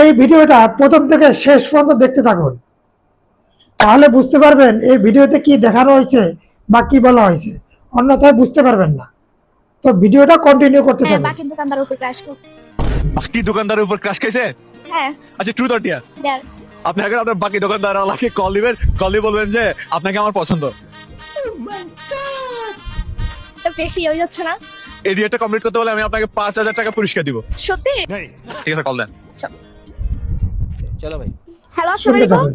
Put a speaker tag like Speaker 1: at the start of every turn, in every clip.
Speaker 1: এই ভিডিওটা প্রথম থেকে শেষ পর্যন্ত দেখতে থাকুন, তাহলে বুঝতে পারবেন এই ভিডিওতে কি দেখানো হয়েছে বা কি বলা হয়েছে, অন্যথায় বুঝতে পারবেন না। তো ভিডিওটা কন্টিনিউ করতে থাকুন।
Speaker 2: বাকি দোকানদারের উপর ক্র্যাশ করছে।
Speaker 3: বাকি দোকানদারের উপর ক্রাশ খাইছে?
Speaker 2: হ্যাঁ
Speaker 3: আচ্ছা, ট্রুথ অর ডিয়ার?
Speaker 2: দেয়ার।
Speaker 3: আপনি আগে আপনার বাকি দোকানদারকে কল দিবেন, কল দিয়ে বলবেন যে আপনাকে আমার পছন্দ।
Speaker 2: এটা বেশি হয়ে যাচ্ছে না?
Speaker 3: এই ডিয়ারটা কমপ্লিট করতে হলে আমি আপনাকে 5,000 টাকা পুরস্কার দিব।
Speaker 2: সত্যি?
Speaker 3: ঠিক আছে, কল দেন।
Speaker 4: চলো ভাই।
Speaker 2: হ্যালো, আসসালামু
Speaker 1: শুনতে
Speaker 2: আলাইকুম।
Speaker 1: থাকুন।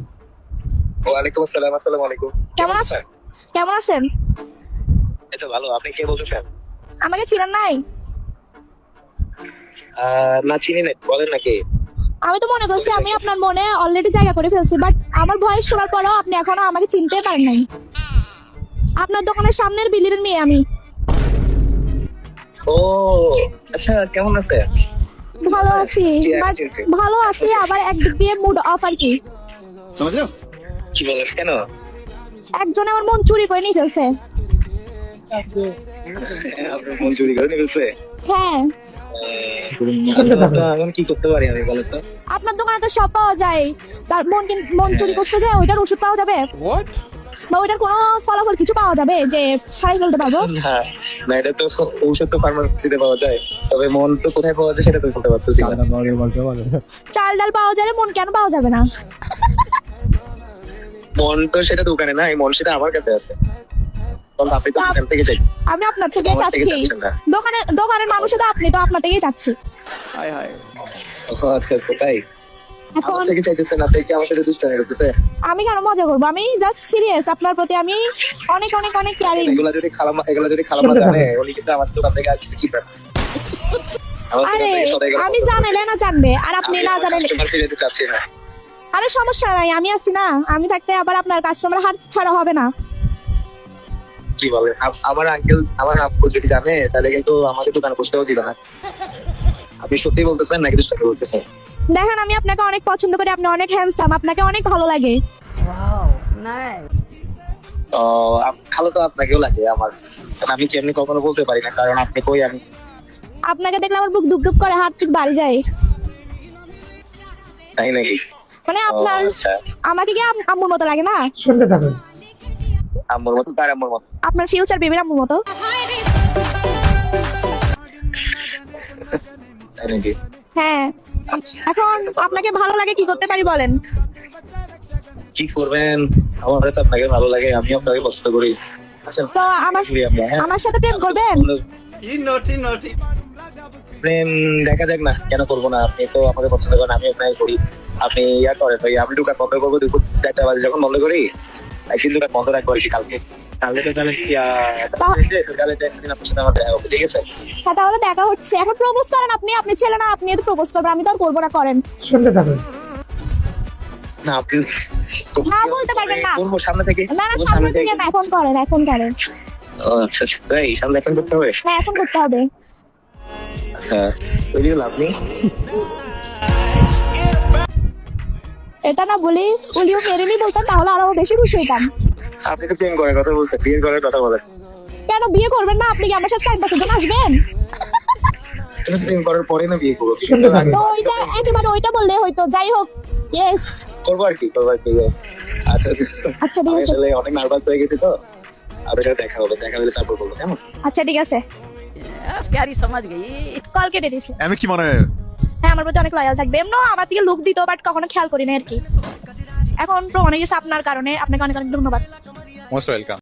Speaker 5: ওয়ালাইকুম আসসালাম। আসসালামু আলাইকুম।
Speaker 2: কেমন আছেন? কেমন আছেন?
Speaker 5: এটা ভালো। আপনি কে বলছেন?
Speaker 2: আমাকে চিনেন নাই?
Speaker 5: না, চিনি নাই। বলেন নাকি?
Speaker 2: আমি তো মনে করছি আমি আপনার মনে অলরেডি জায়গা করে ফেলছি, বাট আমার ভয়েস শোনার পরেও আপনি এখনো আমাকে চিনতে পারেন নাই। আপনার দোকানের সামনের বিল্ডিং এর মেয়ে আমি।
Speaker 5: ও আচ্ছা, কেমন আছে?
Speaker 2: ভালো আছি, বাট ভালো আছি আবার একদিক দিয়ে মুড অফ আর কি।
Speaker 5: কি বলেন? কেন?
Speaker 2: একজন আমার মন চুরি করে নিয়ে ফেলছে।
Speaker 5: আপনার মন চুরি করে নিয়ে ফেলছে?
Speaker 2: হ্যাঁ,
Speaker 1: শুনতে থাকুন।
Speaker 5: এখন কি করতে পারি আমি, বলেন তো?
Speaker 2: আপনার দোকানে তো সব পাওয়া যায়। তার মন চুরি করছে যে ওইটার ওষুধ পাওয়া যাবে? বা ওইটার কোনো ফলাফল কিছু পাওয়া যাবে যে সারাই ফেলতে পারবো?
Speaker 5: না, এটা তো ঔষধ তো ফার্মাসিতে পাওয়া যায়, তবে মন তো কোথায় পাওয়া যায় সেটা তো বলতে পারতেছি না।
Speaker 2: চাল ডাল পাওয়া যায়, মন কেন পাওয়া যাবে না?
Speaker 5: মন তো সেটা দোকানে নাই, মন সেটা আমার কাছে আছে। তখন আপনি তো দোকান থেকে চাই।
Speaker 2: আমি আপনার থেকে
Speaker 5: আমার থেকে
Speaker 2: চাচ্ছি।
Speaker 5: চাচ্ছেন না।
Speaker 2: দোকানের মানুষ তো আপনি, তো আপনার থেকেই চাচ্ছি।
Speaker 5: ও আচ্ছা আচ্ছা, তাই?
Speaker 2: এখন
Speaker 5: আমার থেকে চাইতেছেন? আপনি কি আমার সাথে দুষ্টামি করতেছে?
Speaker 2: আমি কেন মজা করবো? আমি জাস্ট সিরিয়াস, আপনার প্রতি আমি অনেক অনেক অনেক কেয়ারিং।
Speaker 5: এগুলা যদি খালামা
Speaker 1: শুনতে
Speaker 5: জানে,
Speaker 1: থাকুন।
Speaker 5: উনি কিন্তু আমার দোকান থেকে আর কিছু কিনবেন না। আমার দোকান
Speaker 2: আরে
Speaker 5: থেকে সদাই গেলে
Speaker 2: আমি জানালে না জানবে, আর আপনি না জানালে।
Speaker 5: কাস্টমার ফিরে যেতে চাচ্ছি না।
Speaker 2: আরে সমস্যা নাই, আমি আছি না। আমি থাকতে আবার আপনার কাস্টমার হাত ছাড়া হবে না।
Speaker 5: কি বলেন? আমার আঙ্কেল, আমার আব্বু যদি জানে তাহলে কিন্তু আমাদের দোকানে বসতেও দিবে না। আপনি সত্যি বলতেছেন নাকি দুষ্টামি বলতেছেন?
Speaker 2: দেখেন, আমি আপনাকে অনেক পছন্দ করি, আপনি অনেক হ্যান্ডসাম, আপনাকে অনেক ভালো লাগে।
Speaker 5: তো ভালো তো আপনাকেও লাগে আমার। আমি কি এমনি কখনো বলতে পারি না, কারণ আপনি কই আমি।
Speaker 2: আপনাকে দেখলে আমার বুক ধুক করে হাত ঠিক বাড়ি যায়।
Speaker 5: তাই নাকি?
Speaker 2: মানে
Speaker 5: ও,
Speaker 2: আপনার
Speaker 5: আচ্ছা।
Speaker 2: আমাকে কি আম্মুর মতো লাগে না?
Speaker 1: শুনতে থাকুন।
Speaker 5: আম্মুর মতো? তার আম্মুর মতো?
Speaker 2: আপনার ফিউচার বেবির আম্মুর মতো।
Speaker 5: তাই নাকি?
Speaker 2: হ্যাঁ, এখন আপনাকে ভালো লাগে, কি করতে পারি বলেন?
Speaker 5: কি করবেন? আমার তো আপনাকে ভালো লাগে, আমি আপনাকে পছন্দ করি। আচ্ছা,
Speaker 2: তো আমার
Speaker 5: করি আমরা, হ্যাঁ?
Speaker 2: আমার সাথে প্রেম করবেন?
Speaker 5: প্রেম দেখা যাক না, কেন করবো না? আপনি তো আমাকে পছন্দ করেন, আমি আপনাকে করি। আপনি ইয়া করেন ভাই, আমি দোকান বন্ধ করবো দুপুর 4টা বাজে যখন বন্ধ করি, একদিন দোকান বন্ধ রাখবো আর কি। কালকে তো তাহলে কি কালে একদিন আপনার সাথে আমার দেখা হবে, ঠিক আছে?
Speaker 2: হ্যাঁ, তাহলে দেখা হচ্ছে। এখন প্রপোজ করেন আপনি ছেলে না, আপনি তো প্রপোজ করবেন, আমি তো আর করবো না। করেন।
Speaker 1: শুনতে থাকুন।
Speaker 5: না, আপনি
Speaker 2: না, বলতে পারবেন না।
Speaker 5: করবো সামনে থেকে?
Speaker 2: না না, সামনে থেকে না, এখন করেন, এখন করেন।
Speaker 5: ও আচ্ছা আচ্ছা, তাই? সামনে এখন করতে হবে?
Speaker 2: হ্যাঁ, এখন করতে হবে।
Speaker 5: আচ্ছা, ওই দিকে লাভ নেই।
Speaker 2: এটা না বলি উলিও মেরে নি বলতেন, তাহলে আরো বেশি খুশি হইতাম।
Speaker 5: আপনি তো প্রেম করার কথা বলছেন, বিয়ে করার কথা বলেন।
Speaker 2: কেন বিয়ে করবেন না? আপনি কি আমার সাথে 4 বছর জন্য আসবেন?
Speaker 5: প্রেম করার পরে না বিয়ে করবো?
Speaker 1: শুনতে থাকুন।
Speaker 2: তো ওইটা একেবারে ওইটা বললে হয়তো। যাই হোক, ইয়েস।
Speaker 5: করবো আর কি, করবো আর কি, yes। আচ্ছা
Speaker 2: আচ্ছা, ঠিক
Speaker 5: আমি
Speaker 2: আছে।
Speaker 5: আসলে অনেক নার্ভাস হয়ে গেছি তো। আর এটা দেখা হলে তারপর বলবো, কেমন?
Speaker 2: আচ্ছা, ঠিক আছে।
Speaker 4: प्यारी समझ गई।
Speaker 2: কল কেটে দিছি।
Speaker 3: আমি কি মনে হয়
Speaker 2: হ্যাঁ, আমার প্রতি অনেক লয়াল থাকবে। এমন আমার দিকে লুক দিত, বাট কখনো খেয়াল করি না আর কি। এখন প্রমাণ হয়ে গেছে আপনার কারণে। আপনাকে অনেক অনেক ধন্যবাদ।
Speaker 3: Most welcome.